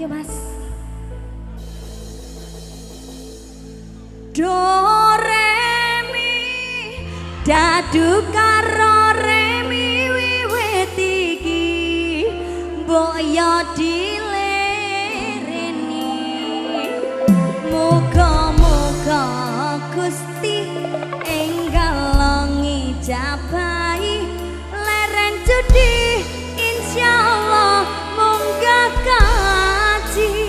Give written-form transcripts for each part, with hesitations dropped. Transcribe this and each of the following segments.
Ayo Mas. Do re mi dadu karo re mi wiwit iki mbok yo dilereni muga-muga Gusti enggal ngijabahi leren judi insyaallah munggah kaji.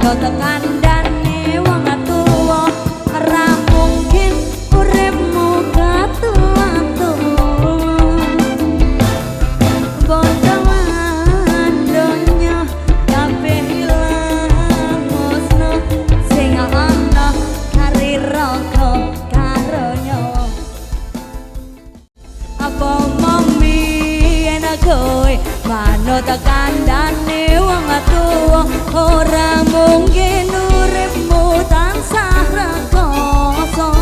Tekandane wong tuwa ora mungkin uripmu ketua-tua bondolan donya kabeh ilang musna sing ana kari raga karo nyawa apa mami enak kowe manut tekandane wong tuwa ora mungkin uripmu tansah rekoso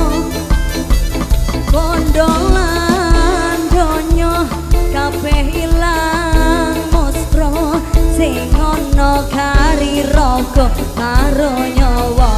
kondolan donya kabeh ilang mostro sing ana kari raga karo nyawa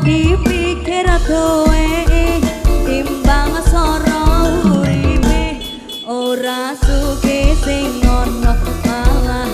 dipikir kowe timbang sora uripe ora suke sing ana malah